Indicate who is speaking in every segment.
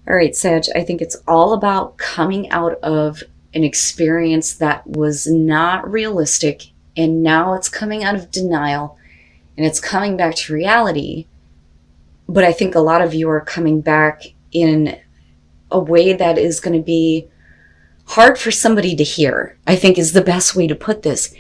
Speaker 1: All right, Sag, I think it's all about coming out of an experience that was not realistic, and now it's coming out of denial and it's coming back to reality. But I think a lot of you are coming back in a way that is going to be hard for somebody to hear, I think is the best way to put this.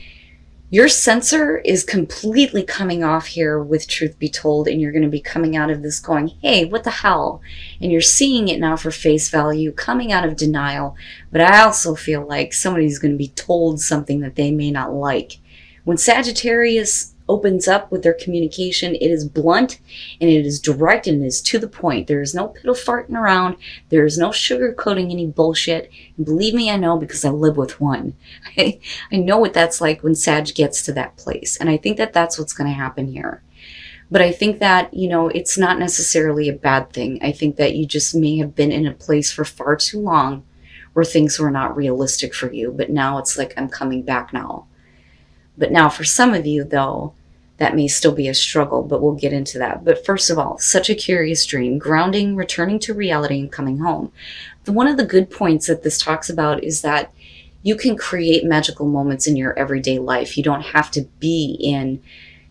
Speaker 1: Your sensor is completely coming off here with truth be told, and you're going to be coming out of this going, hey, what the hell? And you're seeing it now for face value, coming out of denial. But I also feel like somebody's going to be told something that they may not like. When Sagittarius opens up with their communication, it is blunt and it is direct and it is to the point. There is no piddle farting around. There is no sugarcoating any bullshit. And believe me, I know, because I live with one. I know what that's like when Sag gets to that place. And I think that that's what's going to happen here. But I think that, it's not necessarily a bad thing. I think that you just may have been in a place for far too long where things were not realistic for you. But now it's like, I'm coming back now. But now for some of you, though, that may still be a struggle, but we'll get into that. But first of all, such a curious dream, grounding, returning to reality, and coming home. One of the good points that this talks about is that you can create magical moments in your everyday life. You don't have to be in,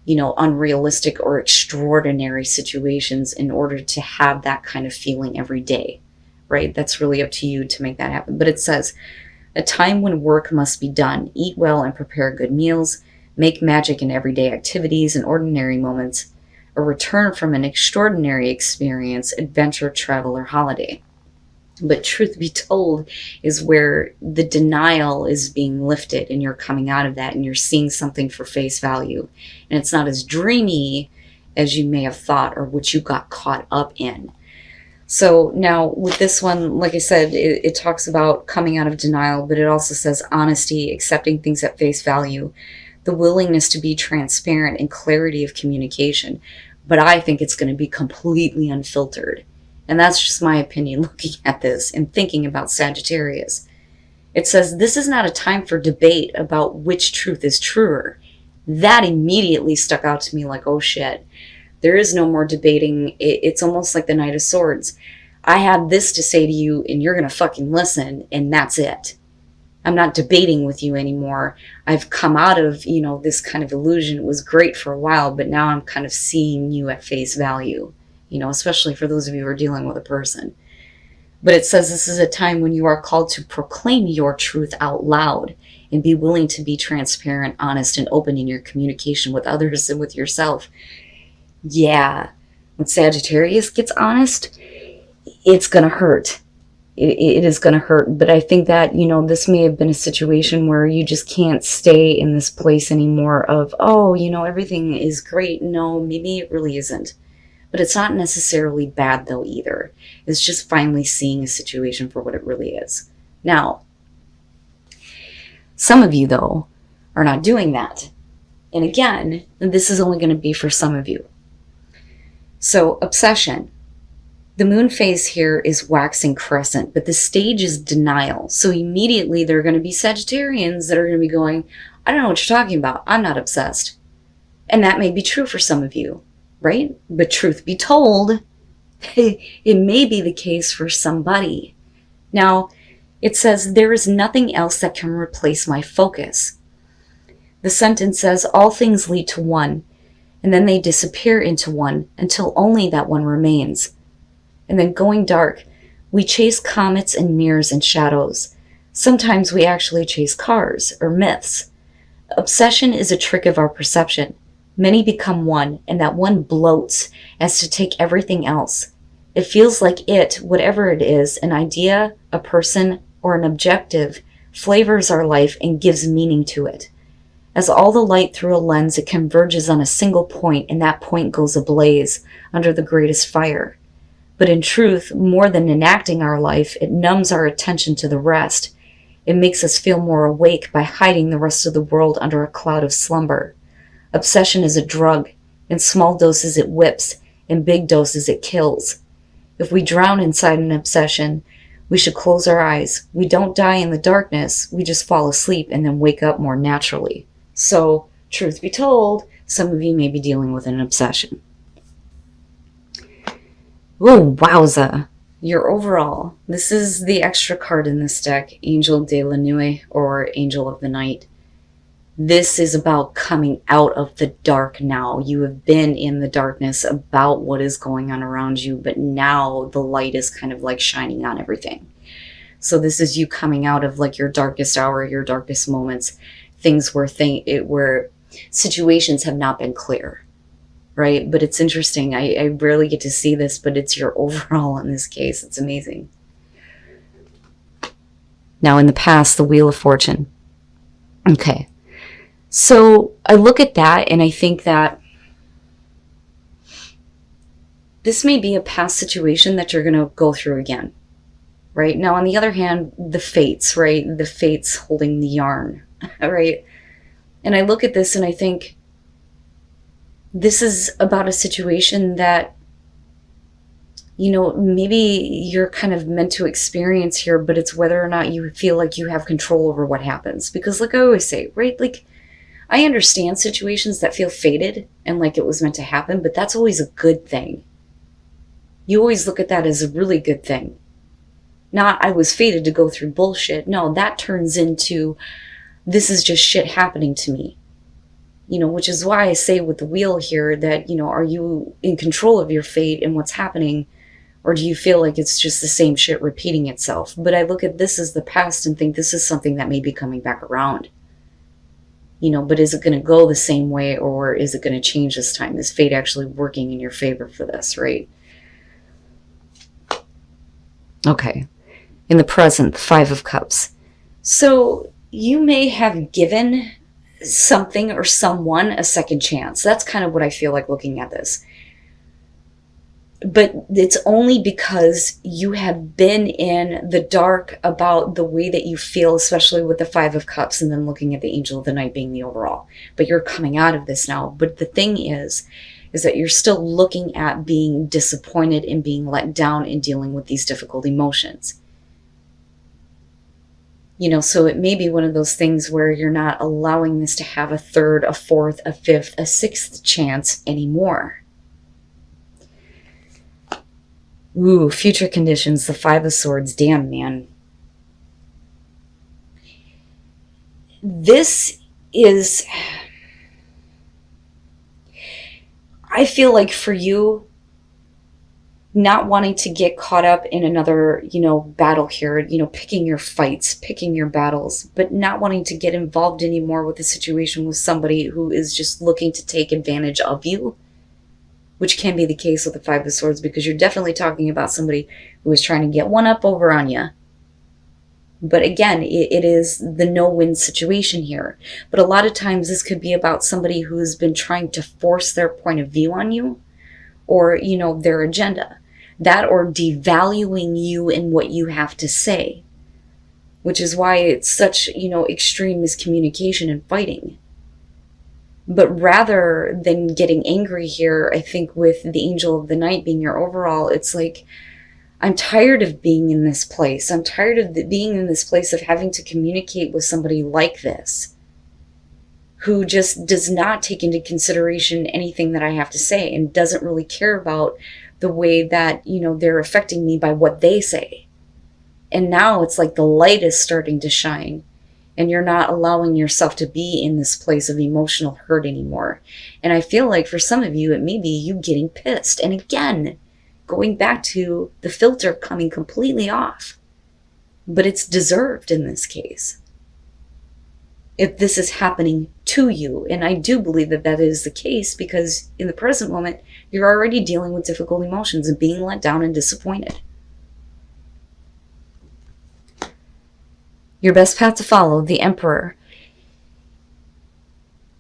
Speaker 1: unrealistic or extraordinary situations in order to have that kind of feeling every day, right? That's really up to you to make that happen. But it says, a time when work must be done. Eat well and prepare good meals. Make magic in everyday activities and ordinary moments. A return from an extraordinary experience, adventure, travel, or holiday. But truth be told is where the denial is being lifted and you're coming out of that and you're seeing something for face value. And it's not as dreamy as you may have thought or what you got caught up in. So now with this one, like I said, it talks about coming out of denial, but it also says honesty, accepting things at face value, the willingness to be transparent, and clarity of communication. But I think it's going to be completely unfiltered. And that's just my opinion looking at this and thinking about Sagittarius. It says this is not a time for debate about which truth is truer. That immediately stuck out to me like, oh shit. There is no more debating. It's almost like the Knight of Swords. I have this to say to you and you're going to fucking listen and that's it. I'm not debating with you anymore. I've come out of, this kind of illusion. It was great for a while, but now I'm kind of seeing you at face value, especially for those of you who are dealing with a person. But it says this is a time when you are called to proclaim your truth out loud and be willing to be transparent, honest, and open in your communication with others and with yourself. Yeah, when Sagittarius gets honest, it's going to hurt. It is going to hurt. But I think that, this may have been a situation where you just can't stay in this place anymore of, everything is great. No, maybe it really isn't. But it's not necessarily bad, though, either. It's just finally seeing a situation for what it really is. Now, some of you, though, are not doing that. And again, this is only going to be for some of you. So, obsession. The moon phase here is waxing crescent, but the stage is denial. So immediately there are going to be Sagittarians that are going to be going, I don't know what you're talking about. I'm not obsessed. And that may be true for some of you, right? But truth be told, it may be the case for somebody. Now, it says, there is nothing else that can replace my focus. The sentence says, all things lead to one. And then they disappear into one until only that one remains. And then going dark, we chase comets and mirrors and shadows. Sometimes we actually chase cars or myths. Obsession is a trick of our perception. Many become one, and that one bloats as to take everything else. It feels like it, whatever it is, an idea, a person, or an objective, flavors our life and gives meaning to it. As all the light through a lens, it converges on a single point, and that point goes ablaze under the greatest fire. But in truth, more than enacting our life, it numbs our attention to the rest. It makes us feel more awake by hiding the rest of the world under a cloud of slumber. Obsession is a drug. In small doses it whips, in big doses it kills. If we drown inside an obsession, we should close our eyes. We don't die in the darkness, we just fall asleep and then wake up more naturally. So, truth be told, some of you may be dealing with an obsession. Oh, wowza. Your overall, this is the extra card in this deck, Angel de la Nuit, or Angel of the Night. This is about coming out of the dark now. You have been in the darkness about what is going on around you, but now the light is kind of like shining on everything. So this is you coming out of like your darkest hour, your darkest moments, things where situations have not been clear, right? But it's interesting. I rarely get to see this, but it's your overall in this case. It's amazing. Now in the past, the Wheel of Fortune. Okay. So I look at that and I think that this may be a past situation that you're going to go through again, right? Now, on the other hand, the fates, right? The fates holding the yarn, right? And I look at this and I think this is about a situation that, you know, maybe you're kind of meant to experience here, but it's whether or not you feel like you have control over what happens. Because like I always say, right? Like, I understand situations that feel fated and like it was meant to happen, but that's always a good thing. You always look at that as a really good thing. Not, I was fated to go through bullshit. No, that turns into, this is just shit happening to me. You know, which is why I say with the wheel here that, you know, are you in control of your fate and what's happening? Or do you feel like it's just the same shit repeating itself? But I look at this as the past and think this is something that may be coming back around. You know, but is it going to go the same way, or is it going to change this time? Is fate actually working in your favor for this, right? Okay. In the present, the Five of Cups. So you may have given something or someone a second chance. That's kind of what I feel like looking at this. But it's only because you have been in the dark about the way that you feel, especially with the Five of Cups, and then looking at the Angel of the Night being the overall. But you're coming out of this now. But the thing is that you're still looking at being disappointed and being let down and dealing with these difficult emotions. You know, so it may be one of those things where you're not allowing this to have a third, a fourth, a fifth, a sixth chance anymore. Ooh, future conditions, the Five of Swords. Damn, man. This is, I feel like for you, not wanting to get caught up in another, you know, battle here, you know, picking your fights, picking your battles, but not wanting to get involved anymore with a situation with somebody who is just looking to take advantage of you. Which can be the case with the Five of Swords, because you're definitely talking about somebody who is trying to get one up over on you. But again, it is the no-win situation here. But a lot of times this could be about somebody who's been trying to force their point of view on you, or, you know, their agenda. That, or devaluing you and what you have to say. Which is why it's such, you know, extreme miscommunication and fighting. But rather than getting angry here, I think with the Angel of the Night being your overall, it's like, I'm tired of being in this place. I'm tired of being in this place of having to communicate with somebody like this, who just does not take into consideration anything that I have to say and doesn't really care about the way that, you know, they're affecting me by what they say. And now it's like the light is starting to shine. And you're not allowing yourself to be in this place of emotional hurt anymore. And I feel like for some of you, it may be you getting pissed. And again, going back to the filter coming completely off. But it's deserved in this case. If this is happening to you. And I do believe that that is the case, because in the present moment, you're already dealing with difficult emotions and being let down and disappointed. Your best path to follow, the Emperor.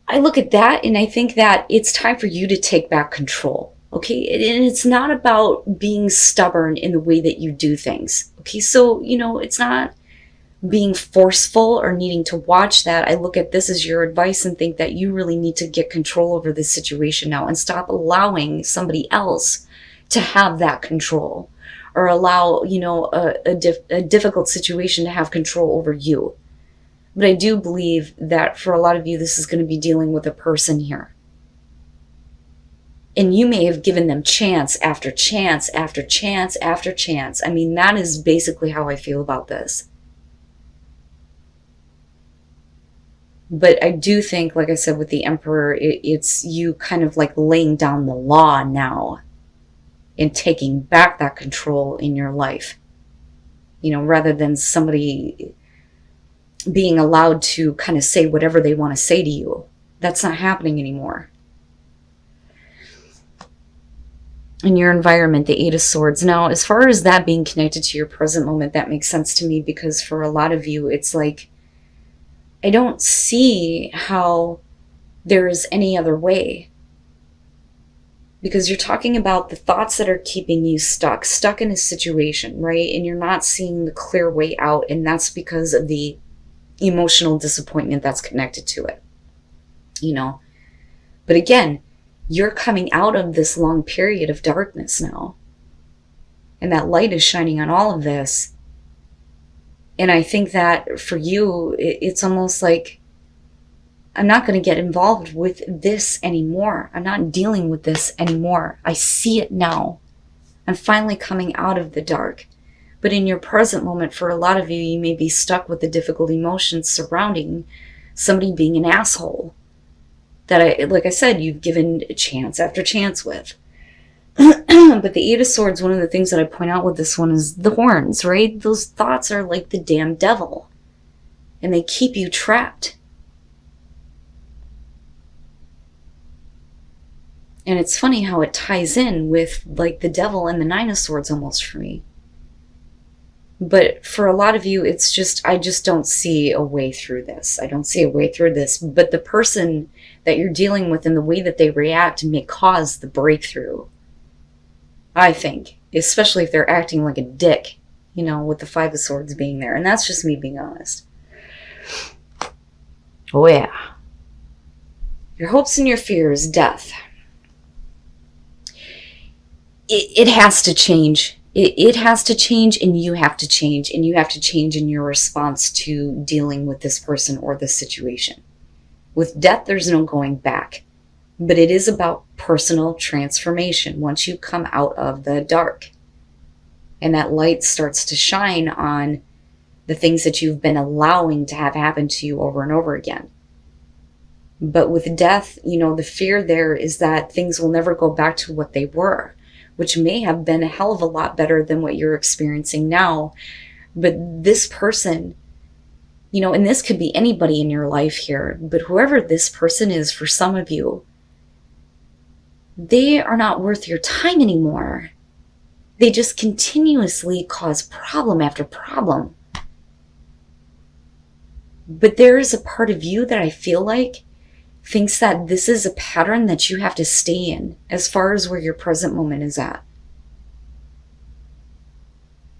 Speaker 1: I look at that and I think that it's time for you to take back control. Okay, and it's not about being stubborn in the way that you do things. Okay, so, you know, it's not being forceful or needing to watch that. I look at this as your advice and think that you really need to get control over this situation now and stop allowing somebody else to have that control. Or allow, you know, a difficult situation to have control over you. But I do believe that for a lot of you, this is going to be dealing with a person here. And you may have given them chance after chance after chance after chance. I mean, that is basically how I feel about this. But I do think, like I said, with the Emperor, it's you kind of like laying down the law now and taking back that control in your life. Rather than somebody being allowed to kind of say whatever they want to say to you. That's not happening anymore. In your environment, the Eight of Swords. Now, as far as that being connected to your present moment, that makes sense to me, because for a lot of you, it's like, I don't see how there is any other way. Because you're talking about the thoughts that are keeping you stuck in a situation, right? And you're not seeing the clear way out, and that's because of the emotional disappointment that's connected to it. But again, you're coming out of this long period of darkness now. And that light is shining on all of this. And I think that for you, it's almost like, I'm not going to get involved with this anymore. I'm not dealing with this anymore. I see it now. I'm finally coming out of the dark. But in your present moment, for a lot of you, you may be stuck with the difficult emotions surrounding somebody being an asshole that, like I said, you've given chance after chance with. But the Eight of Swords, one of the things that I point out with this one is the horns, right? Those thoughts are like the damn devil. And they keep you trapped. And it's funny how it ties in with like the devil and the Nine of Swords almost for me. But for a lot of you, it's just, I just don't see a way through this. I don't see a way through this. But the person that you're dealing with and the way that they react may cause the breakthrough. I think. Especially if they're acting like a dick, with the Five of Swords being there. And that's just me being honest. Oh yeah. Your hopes and your fears, death. It has to change. It has to change, and you have to change. And you have to change in your response to dealing with this person or this situation. With death, there's no going back. But it is about personal transformation once you come out of the dark. And that light starts to shine on the things that you've been allowing to have happen to you over and over again. But with death, the fear there is that things will never go back to what they were, which may have been a hell of a lot better than what you're experiencing now. But this person, and this could be anybody in your life here, but whoever this person is for some of you, they are not worth your time anymore. They just continuously cause problem after problem. But there is a part of you that I feel like thinks that this is a pattern that you have to stay in as far as where your present moment is at.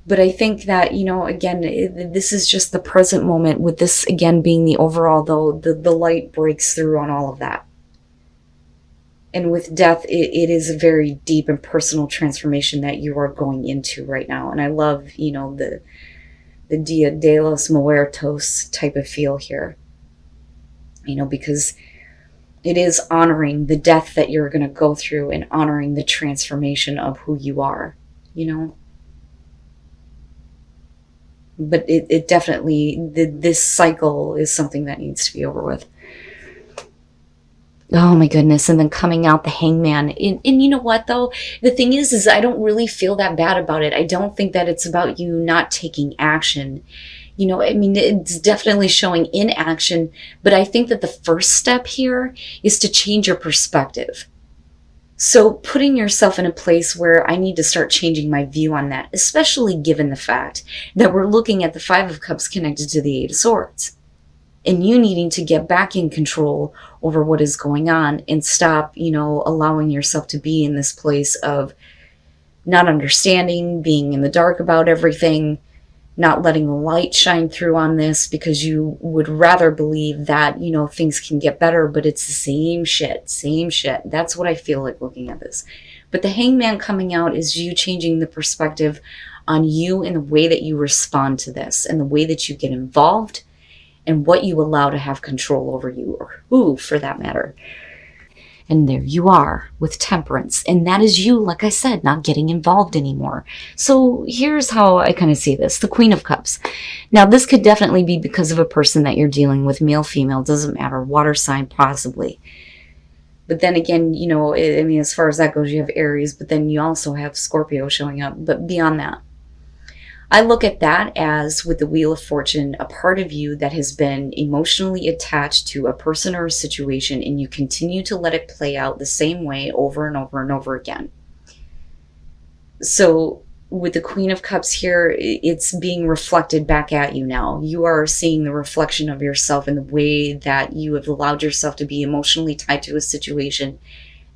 Speaker 1: But I think that, again, this is just the present moment, with this, again, being the overall, though, the light breaks through on all of that. And with death, it is a very deep and personal transformation that you are going into right now. And I love, the Dia de los Muertos type of feel here. Because it is honoring the death that you're going to go through and honoring the transformation of who you are, But it definitely, this cycle is something that needs to be over with. Oh my goodness. And then coming out the Hangman. And you know what though? The thing is I don't really feel that bad about it. I don't think that it's about you not taking action. It's definitely showing inaction, but I think that the first step here is to change your perspective. So putting yourself in a place where I need to start changing my view on that, especially given the fact that we're looking at the Five of Cups connected to the Eight of Swords. And you needing to get back in control over what is going on and stop, allowing yourself to be in this place of not understanding, being in the dark about everything, not letting the light shine through on this because you would rather believe that, things can get better, but it's the same shit. That's what I feel like looking at this. But the Hangman coming out is you changing the perspective on you and the way that you respond to this and the way that you get involved and what you allow to have control over you, or who for that matter. And there you are with Temperance. And that is you, like I said, not getting involved anymore. So here's how I kind of see this. The Queen of Cups. Now, this could definitely be because of a person that you're dealing with, male, female, doesn't matter, water sign possibly. But then again, you know, I mean, as far as that goes, you have Aries, but then you also have Scorpio showing up. But beyond that, I look at that as, with the Wheel of Fortune, a part of you that has been emotionally attached to a person or a situation, and you continue to let it play out the same way over and over and over again. So with the Queen of Cups here, it's being reflected back at you now. You are seeing the reflection of yourself in the way that you have allowed yourself to be emotionally tied to a situation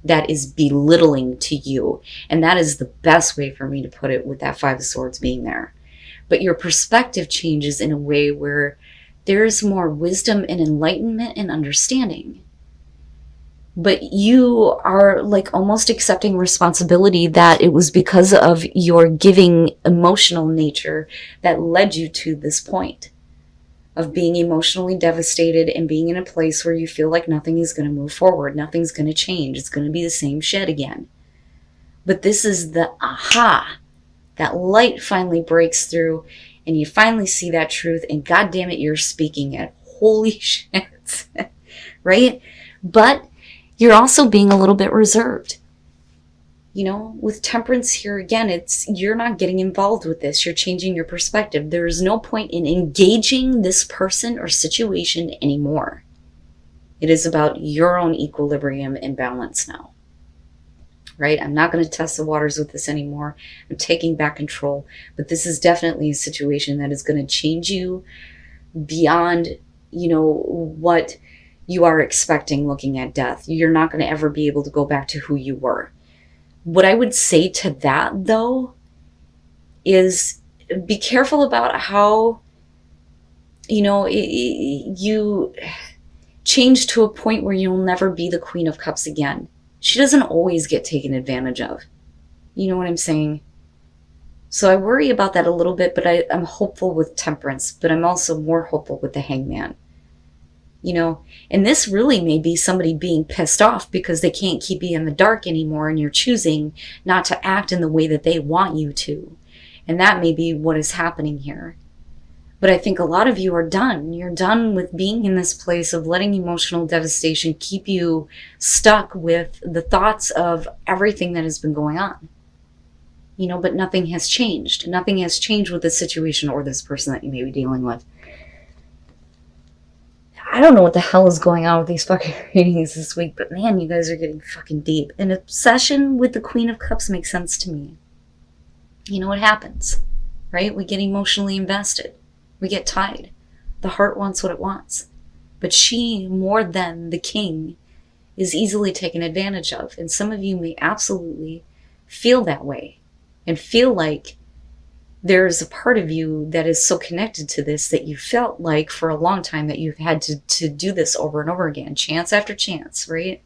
Speaker 1: that is belittling to you. And that is the best way for me to put it, with that Five of Swords being there. But your perspective changes in a way where there's more wisdom and enlightenment and understanding. But you are like almost accepting responsibility that it was because of your giving emotional nature that led you to this point of being emotionally devastated and being in a place where you feel like nothing is going to move forward. Nothing's going to change. It's going to be the same shit again. But this is the aha. That light finally breaks through and you finally see that truth, and God damn it, you're speaking it. Holy shit. Right? But you're also being a little bit reserved. You know, with Temperance here again, it's, you're not getting involved with this. You're changing your perspective. There is no point in engaging this person or situation anymore. It is about your own equilibrium and balance now. Right? I'm not going to test the waters with this anymore. I'm taking back control. But this is definitely a situation that is going to change you beyond, you know, what you are expecting looking at death. You're not going to ever be able to go back to who you were. What I would say to that, though, is be careful about how, you know, you change to a point where you'll never be the Queen of Cups again. She doesn't always get taken advantage of. You know what I'm saying? So I worry about that a little bit, but I'm hopeful with Temperance, but I'm also more hopeful with the Hangman. You know, and this really may be somebody being pissed off because they can't keep you in the dark anymore, and you're choosing not to act in the way that they want you to. And that may be what is happening here. But I think a lot of you are done. You're done with being in this place of letting emotional devastation keep you stuck with the thoughts of everything that has been going on. You know, but nothing has changed. Nothing has changed with this situation or this person that you may be dealing with. I don't know what the hell is going on with these fucking readings this week, but man, you guys are getting fucking deep. An obsession with the Queen of Cups makes sense to me. You know what happens, right? We get emotionally invested. We get tied. The heart wants what it wants. But she, more than the king, is easily taken advantage of. And some of you may absolutely feel that way and feel like there's a part of you that is so connected to this that you felt like for a long time that you've had to do this over and over again, chance after chance, right?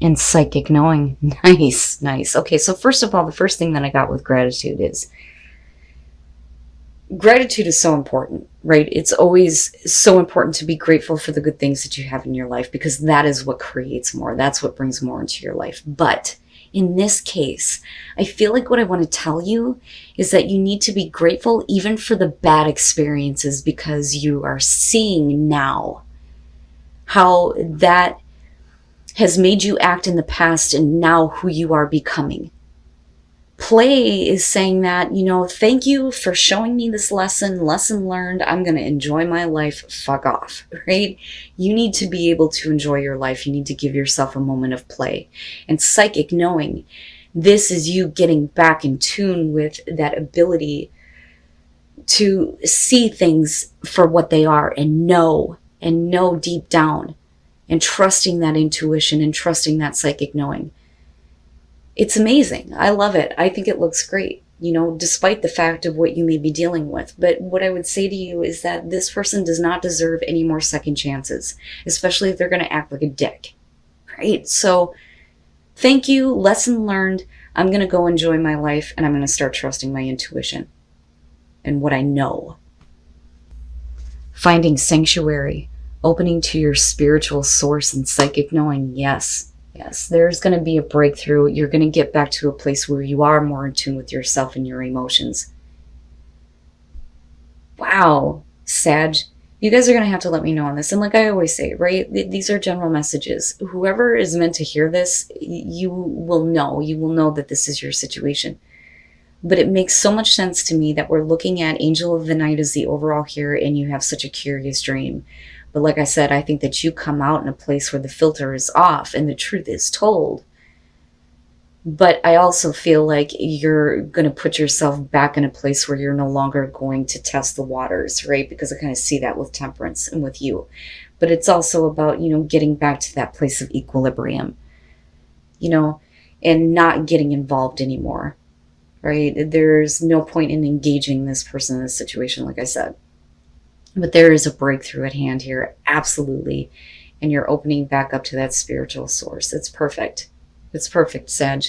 Speaker 1: And psychic knowing. Nice, nice. Okay, so first of all, the first thing that I got with gratitude is gratitude is so important, right? It's always so important to be grateful for the good things that you have in your life, because that is what creates more. That's what brings more into your life. But in this case, I feel like what I want to tell you is that you need to be grateful even for the bad experiences, because you are seeing now how that has made you act in the past and now who you are becoming. Play is saying that, you know, thank you for showing me this lesson learned. I'm going to enjoy my life. Fuck off, right? You need to be able to enjoy your life. You need to give yourself a moment of play. And psychic knowing, this is you getting back in tune with that ability to see things for what they are and know deep down, and trusting that intuition and trusting that psychic knowing. It's amazing. I love it. I think it looks great, you know, despite the fact of what you may be dealing with. But what I would say to you is that this person does not deserve any more second chances, especially if they're going to act like a dick, right? So thank you. Lesson learned. I'm going to go enjoy my life, and I'm going to start trusting my intuition and what I know. Finding sanctuary, opening to your spiritual source and psychic knowing. Yes, yes, there's going to be a breakthrough. You're going to get back to a place where you are more in tune with yourself and your emotions. Wow, Sag, you guys are going to have to let me know on this. And like I always say, right, these are general messages. Whoever is meant to hear this, you will know that this is your situation. But it makes so much sense to me that we're looking at Angel of the Night as the overall here, and you have such a curious dream. But like I said, I think that you come out in a place where the filter is off and the truth is told. But I also feel like you're going to put yourself back in a place where you're no longer going to test the waters, right? Because I kind of see that with Temperance and with you. But it's also about, getting back to that place of equilibrium, and not getting involved anymore, right? There's no point in engaging this person in this situation, like I said. But there is a breakthrough at hand here, absolutely. And you're opening back up to that spiritual source. It's perfect. It's perfect, Sag.